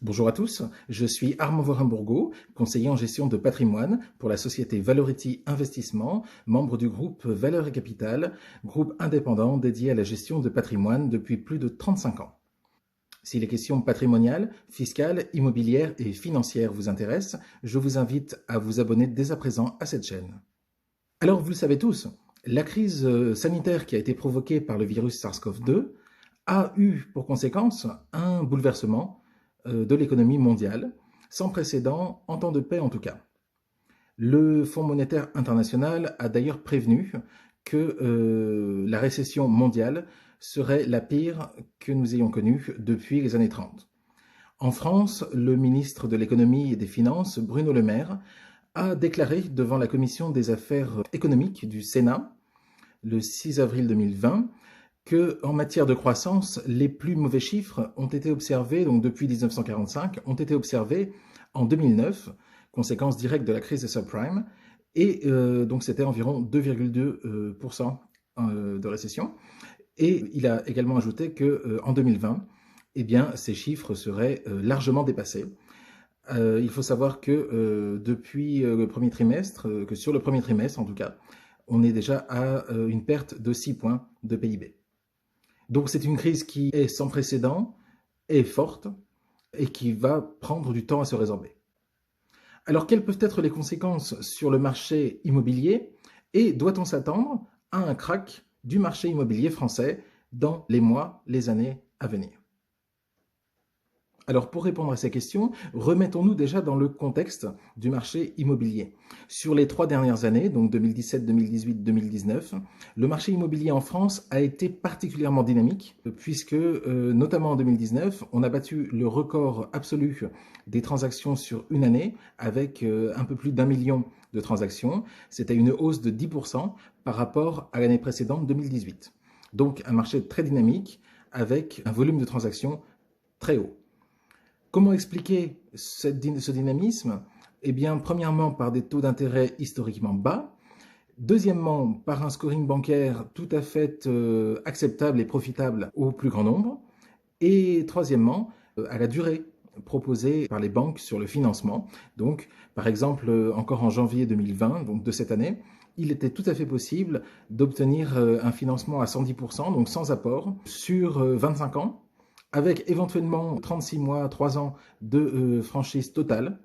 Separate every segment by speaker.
Speaker 1: Bonjour à tous, je suis Armand Vorin-Bourgault, conseiller en gestion de patrimoine pour la société Valority Investissement, membre du groupe Valeurs et Capital, groupe indépendant dédié à la gestion de patrimoine depuis plus de 35 ans. Si les questions patrimoniales, fiscales, immobilières et financières vous intéressent, je vous invite à vous abonner dès à présent à cette chaîne. Alors, vous le savez tous, la crise sanitaire qui a été provoquée par le virus SARS-CoV-2 a eu pour conséquence un bouleversement de l'économie mondiale, sans précédent en temps de paix en tout cas. Le Fonds monétaire international a d'ailleurs prévenu que la récession mondiale serait la pire que nous ayons connue depuis les années 30. En France, le ministre de l'économie et des finances, Bruno Le Maire, a déclaré devant la commission des affaires économiques du Sénat, le 6 avril 2020, qu'en matière de croissance, les plus mauvais chiffres ont été observés, donc depuis 1945, ont été observés en 2009, conséquence directe de la crise des subprimes, et donc c'était environ 2,2% de récession. Et il a également ajouté qu'en 2020, eh bien, ces chiffres seraient largement dépassés. Il faut savoir que depuis le premier trimestre, que sur le premier trimestre en tout cas, on est déjà à une perte de 6 points de PIB. Donc c'est une crise qui est sans précédent, est forte et qui va prendre du temps à se résorber. Alors quelles peuvent être les conséquences sur le marché immobilier et doit-on s'attendre à un krach du marché immobilier français dans les mois, les années à venir? Alors pour répondre à ces questions, remettons-nous déjà dans le contexte du marché immobilier. Sur les 3 dernières années, donc 2017, 2018, 2019, le marché immobilier en France a été particulièrement dynamique puisque notamment en 2019, on a battu le record absolu des transactions sur une année avec un peu plus d'1 million de transactions. C'était une hausse de 10% par rapport à l'année précédente, 2018. Donc un marché très dynamique avec un volume de transactions très haut. Comment expliquer ce dynamisme? Eh bien, premièrement, par des taux d'intérêt historiquement bas. Deuxièmement, par un scoring bancaire tout à fait acceptable et profitable au plus grand nombre. Et troisièmement, à la durée proposée par les banques sur le financement. Donc, par exemple, encore en janvier 2020, donc de cette année, il était tout à fait possible d'obtenir un financement à 110%, donc sans apport, sur 25 ans, avec éventuellement 36 mois, 3 ans de franchise totale,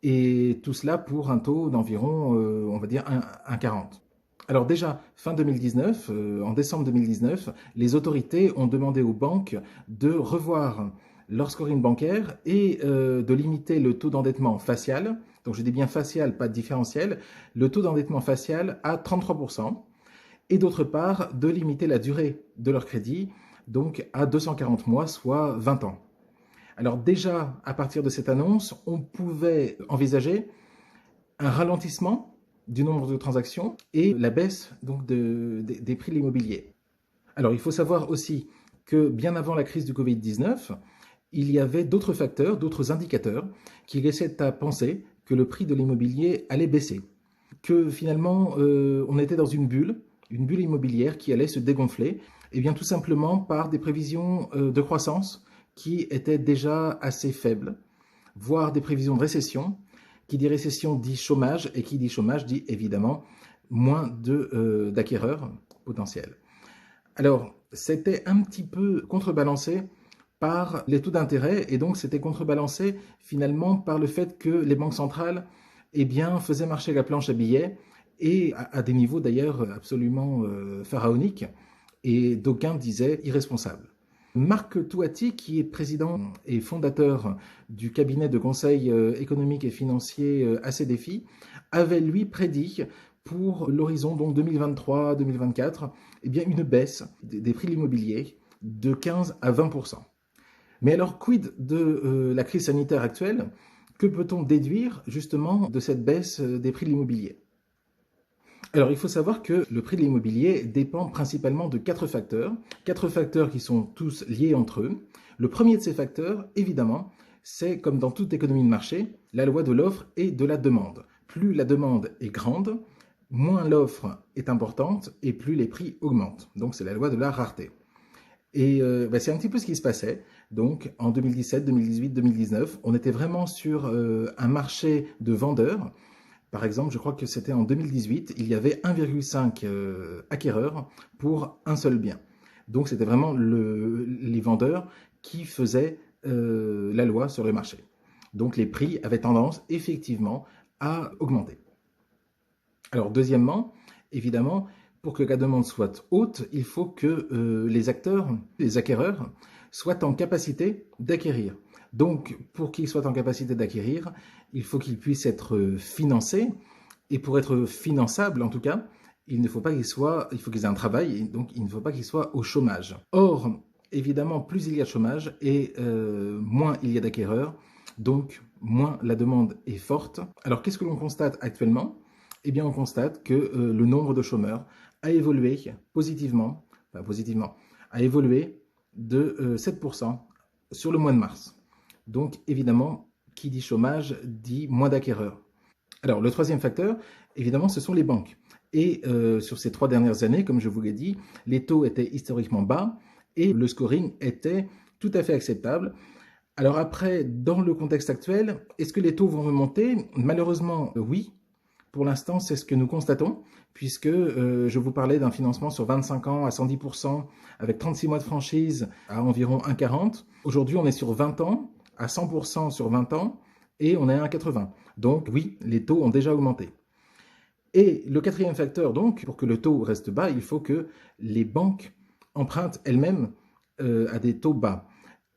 Speaker 1: et tout cela pour un taux d'environ, on va dire, 1,40. Alors déjà, fin 2019, en décembre 2019, les autorités ont demandé aux banques de revoir leur scoring bancaire et de limiter le taux d'endettement facial, donc je dis bien facial, pas différentiel, le taux d'endettement facial à 33%, et d'autre part de limiter la durée de leur crédit, donc à 240 mois, soit 20 ans. Alors déjà, à partir de cette annonce, on pouvait envisager un ralentissement du nombre de transactions et la baisse donc des prix de l'immobilier. Alors il faut savoir aussi que bien avant la crise du Covid-19, il y avait d'autres facteurs, d'autres indicateurs qui laissaient à penser que le prix de l'immobilier allait baisser, que finalement on était dans une bulle immobilière qui allait se dégonfler, et bien tout simplement par des prévisions de croissance qui étaient déjà assez faibles, voire des prévisions de récession. Qui dit récession dit chômage, et qui dit chômage dit évidemment moins d'acquéreurs potentiels. Alors, c'était un petit peu contrebalancé par les taux d'intérêt, et donc c'était contrebalancé finalement par le fait que les banques centrales eh bien, faisaient marcher la planche à billets, et à des niveaux d'ailleurs absolument pharaoniques, et d'aucuns disaient irresponsables. Marc Touati, qui est président et fondateur du cabinet de conseil économique et financier ACDFI, avait lui prédit pour l'horizon donc 2023-2024 eh bien une baisse des prix de l'immobilier de 15 à 20%. Mais alors, quid de la crise sanitaire actuelle? Que peut-on déduire justement de cette baisse des prix de l'immobilier? Alors, il faut savoir que le prix de l'immobilier dépend principalement de 4 facteurs qui sont tous liés entre eux. Le premier de ces facteurs, évidemment, c'est, comme dans toute économie de marché, la loi de l'offre et de la demande. Plus la demande est grande, moins l'offre est importante et plus les prix augmentent. Donc, c'est la loi de la rareté. Et c'est un petit peu ce qui se passait. Donc en 2017, 2018, 2019, on était vraiment sur un marché de vendeurs. Par exemple, je crois que c'était en 2018, il y avait 1,5 acquéreurs pour un seul bien. Donc c'était vraiment les vendeurs qui faisaient la loi sur le marché. Donc les prix avaient tendance effectivement à augmenter. Alors deuxièmement, évidemment, pour que la demande soit haute, il faut que les acteurs, les acquéreurs, soient en capacité d'acquérir. Donc pour qu'ils soient en capacité d'acquérir, il faut qu'ils puissent être financés. Et pour être finançables, en tout cas, il ne faut pas qu'ils soient, il faut qu'ils aient un travail, et donc il ne faut pas qu'ils soient au chômage. Or, évidemment, plus il y a de chômage et moins il y a d'acquéreurs, donc moins la demande est forte. Alors qu'est-ce que l'on constate actuellement? Eh bien, on constate que le nombre de chômeurs a évolué positivement, enfin positivement, a évolué de 7% sur le mois de mars. Donc, évidemment, qui dit chômage dit moins d'acquéreurs. Alors, le troisième facteur, évidemment, ce sont les banques. Et sur ces 3 dernières années, comme je vous l'ai dit, les taux étaient historiquement bas et le scoring était tout à fait acceptable. Alors après, dans le contexte actuel, est-ce que les taux vont remonter? Malheureusement, oui. Pour l'instant, c'est ce que nous constatons, puisque je vous parlais d'un financement sur 25 ans à 110%, avec 36 mois de franchise à environ 1,40. Aujourd'hui, on est sur 20 ans, à 100% sur 20 ans, et on est à 1,80. Donc oui, les taux ont déjà augmenté. Et le quatrième facteur, donc, pour que le taux reste bas, il faut que les banques empruntent elles-mêmes à des taux bas.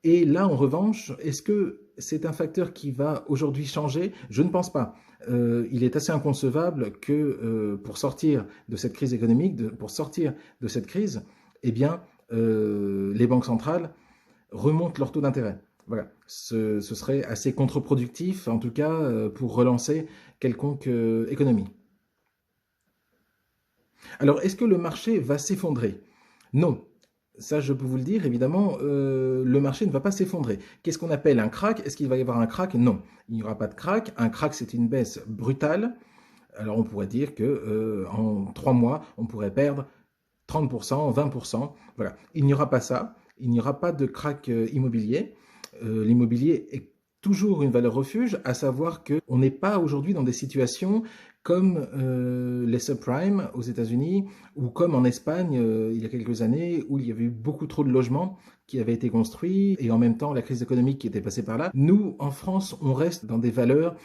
Speaker 1: Et là, en revanche, est-ce que c'est un facteur qui va aujourd'hui changer? Je ne pense pas. Il est assez inconcevable que pour sortir de cette crise économique, pour sortir de cette crise, eh bien, les banques centrales remontent leur taux d'intérêt. Voilà, ce serait assez contre-productif, en tout cas, pour relancer quelconque économie. Alors, est-ce que le marché va s'effondrer? Non. Ça, je peux vous le dire, évidemment, le marché ne va pas s'effondrer. Qu'est-ce qu'on appelle un crack? Est-ce qu'il va y avoir un crack? Non, il n'y aura pas de crack. Un crack, c'est une baisse brutale. Alors, on pourrait dire que en 3 mois, on pourrait perdre 30%, 20%. Voilà, il n'y aura pas ça. Il n'y aura pas de crack immobilier. L'immobilier est toujours une valeur refuge, à savoir qu'on n'est pas aujourd'hui dans des situations comme les subprimes aux États-Unis ou comme en Espagne il y a quelques années où il y avait eu beaucoup trop de logements qui avaient été construits et en même temps la crise économique qui était passée par là. Nous, en France, on reste dans des valeurs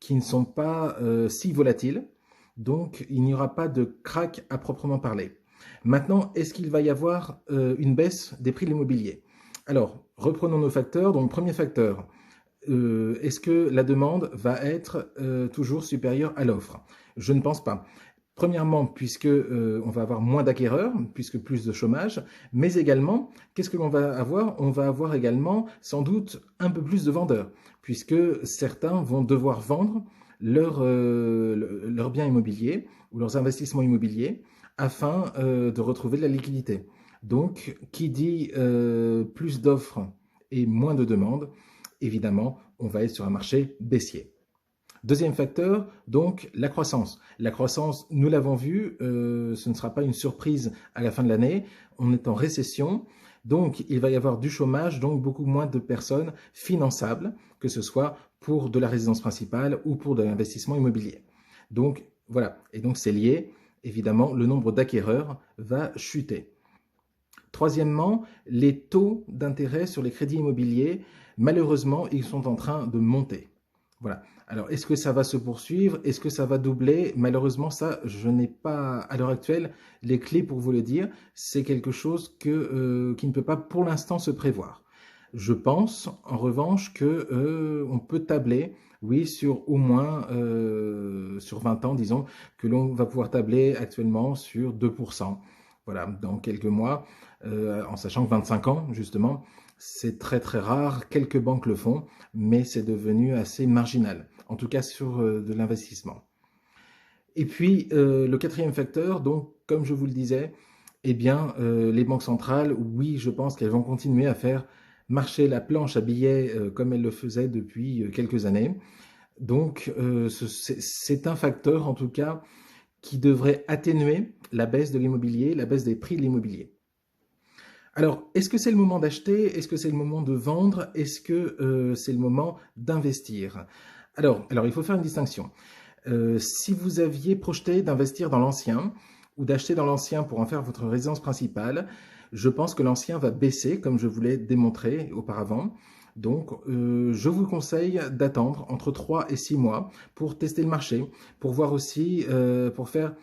Speaker 1: qui ne sont pas si volatiles, donc il n'y aura pas de crack à proprement parler. Maintenant, est-ce qu'il va y avoir une baisse des prix de l'immobilier? Alors, reprenons nos facteurs. Donc, premier facteur, est-ce que la demande va être toujours supérieure à l'offre? Je ne pense pas. Premièrement, puisque on va avoir moins d'acquéreurs, puisque plus de chômage, mais également, qu'est-ce que l'on va avoir? On va avoir également sans doute un peu plus de vendeurs, puisque certains vont devoir vendre leurs biens immobiliers ou leurs investissements immobiliers afin de retrouver de la liquidité. Donc, qui dit plus d'offres et moins de demandes, évidemment, on va être sur un marché baissier. Deuxième facteur, donc la croissance. La croissance, nous l'avons vu, ce ne sera pas une surprise à la fin de l'année. On est en récession, donc il va y avoir du chômage, donc beaucoup moins de personnes finançables, que ce soit pour de la résidence principale ou pour de l'investissement immobilier. Donc voilà, et donc c'est lié, évidemment, le nombre d'acquéreurs va chuter. Troisièmement, les taux d'intérêt sur les crédits immobiliers, malheureusement, ils sont en train de monter. Voilà. Alors, est-ce que ça va se poursuivre? Est-ce que ça va doubler? Malheureusement, ça, je n'ai pas, à l'heure actuelle, les clés pour vous le dire. C'est quelque chose qui ne peut pas, pour l'instant, se prévoir. Je pense, en revanche, que on peut tabler, oui, sur au moins, sur 20 ans, disons, que l'on va pouvoir tabler actuellement sur 2%. Voilà, dans quelques mois, en sachant que 25 ans, justement, c'est très très rare. Quelques banques le font, mais c'est devenu assez marginal, en tout cas sur de l'investissement. Et puis, le quatrième facteur, donc, comme je vous le disais, eh bien, les banques centrales, oui, je pense qu'elles vont continuer à faire marcher la planche à billets comme elles le faisaient depuis quelques années. Donc, c'est un facteur, en tout cas, qui devrait atténuer la baisse de l'immobilier, la baisse des prix de l'immobilier. Alors, est-ce que c'est le moment d'acheter? Est-ce que c'est le moment de vendre? Est-ce que c'est le moment d'investir? Alors, il faut faire une distinction. Si vous aviez projeté d'investir dans l'ancien ou d'acheter dans l'ancien pour en faire votre résidence principale, je pense que l'ancien va baisser, comme je vous l'ai démontré auparavant. Donc, je vous conseille d'attendre entre 3 et 6 mois pour tester le marché, pour voir aussi, pour faire,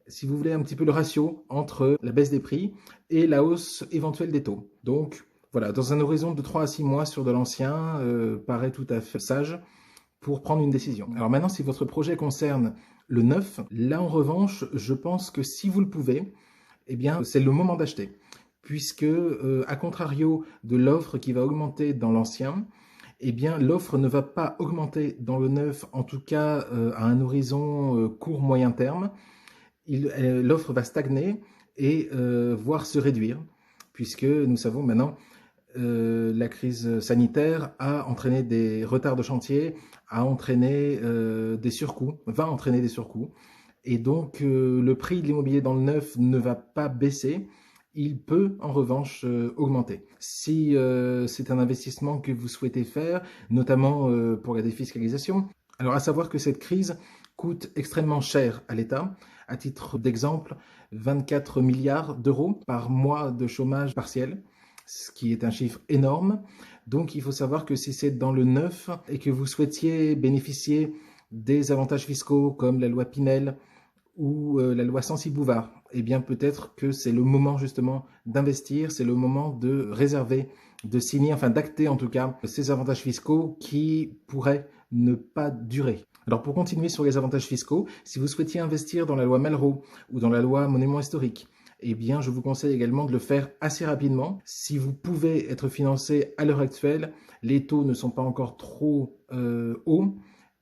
Speaker 1: si vous voulez, un petit peu le ratio entre la baisse des prix et la hausse éventuelle des taux. Donc, voilà, dans un horizon de 3 à 6 mois sur de l'ancien, paraît tout à fait sage pour prendre une décision. Alors maintenant, si votre projet concerne le neuf, là en revanche, je pense que si vous le pouvez, eh bien, c'est le moment d'acheter. Puisque, à contrario de l'offre qui va augmenter dans l'ancien, eh bien, l'offre ne va pas augmenter dans le neuf, en tout cas à un horizon court-moyen terme. L'offre va stagner et voire se réduire, puisque nous savons maintenant la crise sanitaire a entraîné des retards de chantier, a entraîné des surcoûts, va entraîner des surcoûts. Et donc, le prix de l'immobilier dans le neuf ne va pas baisser. Il peut en revanche augmenter. Si c'est un investissement que vous souhaitez faire, notamment pour la défiscalisation, alors à savoir que cette crise coûte extrêmement cher à l'État. À titre d'exemple, 24 milliards d'euros par mois de chômage partiel, ce qui est un chiffre énorme. Donc il faut savoir que si c'est dans le neuf et que vous souhaitiez bénéficier des avantages fiscaux comme la loi Pinel ou la loi Censi-Bouvard, eh bien peut-être que c'est le moment justement d'investir, c'est le moment de réserver, de signer, enfin d'acter en tout cas ces avantages fiscaux qui pourraient ne pas durer. Alors pour continuer sur les avantages fiscaux, si vous souhaitiez investir dans la loi Malraux ou dans la loi Monument historique, eh bien, je vous conseille également de le faire assez rapidement. Si vous pouvez être financé à l'heure actuelle, les taux ne sont pas encore trop hauts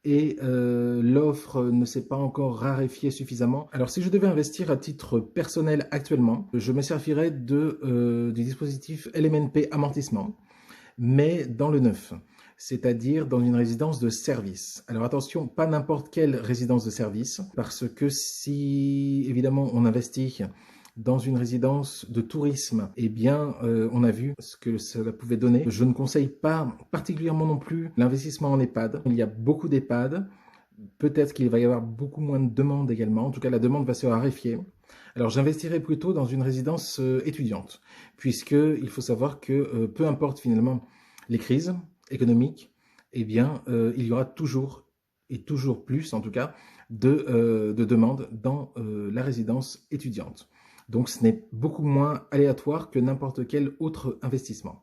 Speaker 1: et l'offre ne s'est pas encore raréfiée suffisamment. Alors, si je devais investir à titre personnel actuellement, je me servirais du dispositif LMNP amortissement, mais dans le neuf, c'est-à-dire dans une résidence de service. Alors attention, pas n'importe quelle résidence de service, parce que si évidemment on investit dans une résidence de tourisme, eh bien, on a vu ce que cela pouvait donner. Je ne conseille pas particulièrement non plus l'investissement en EHPAD. Il y a beaucoup d'EHPAD. Peut-être qu'il va y avoir beaucoup moins de demandes également. En tout cas, la demande va se raréfier. Alors, j'investirai plutôt dans une résidence étudiante, puisqu'il faut savoir que peu importe finalement les crises économiques, eh bien, il y aura toujours, et toujours plus en tout cas, de demandes dans la résidence étudiante. Donc, ce n'est beaucoup moins aléatoire que n'importe quel autre investissement.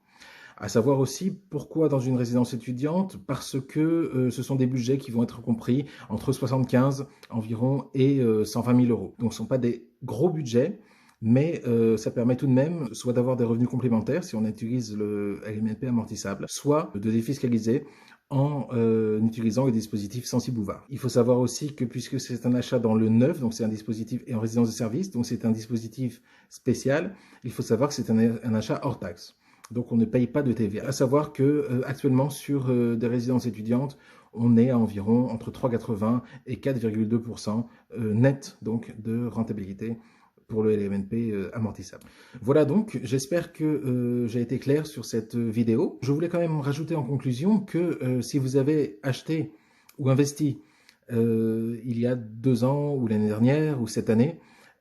Speaker 1: À savoir aussi pourquoi dans une résidence étudiante, parce que ce sont des budgets qui vont être compris entre 75 environ et 120 000 euros. Donc ce ne sont pas des gros budgets, mais ça permet tout de même soit d'avoir des revenus complémentaires si on utilise le LMNP amortissable, soit de défiscaliser en utilisant le dispositif Censi-Bouvard. Il faut savoir aussi que puisque c'est un achat dans le neuf, donc c'est un dispositif et en résidence de service, donc c'est un dispositif spécial, il faut savoir que c'est un achat hors taxe. Donc on ne paye pas de TVA. À savoir que actuellement sur des résidences étudiantes, on est à environ entre 3,80 et 4,2% net donc de rentabilité pour le LMNP amortissable. Voilà donc, j'espère que j'ai été clair sur cette vidéo. Je voulais quand même rajouter en conclusion que si vous avez acheté ou investi il y a 2 ans ou l'année dernière ou cette année,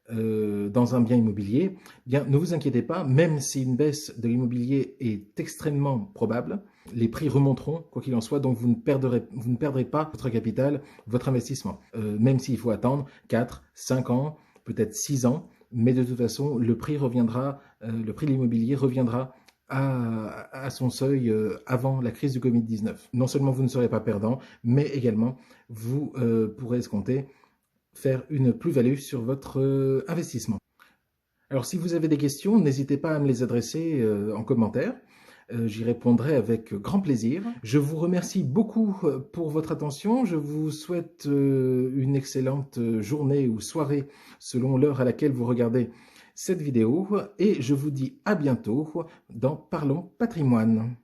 Speaker 1: dans un bien immobilier, bien, ne vous inquiétez pas, même si une baisse de l'immobilier est extrêmement probable, les prix remonteront, quoi qu'il en soit, donc vous ne perdrez pas votre capital, votre investissement, même s'il faut attendre 4, 5 ans, peut-être 6 ans, mais de toute façon, le prix le prix de l'immobilier reviendra à son seuil avant la crise du Covid-19. Non seulement vous ne serez pas perdant, mais également vous pourrez escompter faire une plus-value sur votre investissement. Alors si vous avez des questions, n'hésitez pas à me les adresser en commentaire. J'y répondrai avec grand plaisir. Je vous remercie beaucoup pour votre attention. Je vous souhaite une excellente journée ou soirée selon l'heure à laquelle vous regardez cette vidéo. Et je vous dis à bientôt dans Parlons Patrimoine.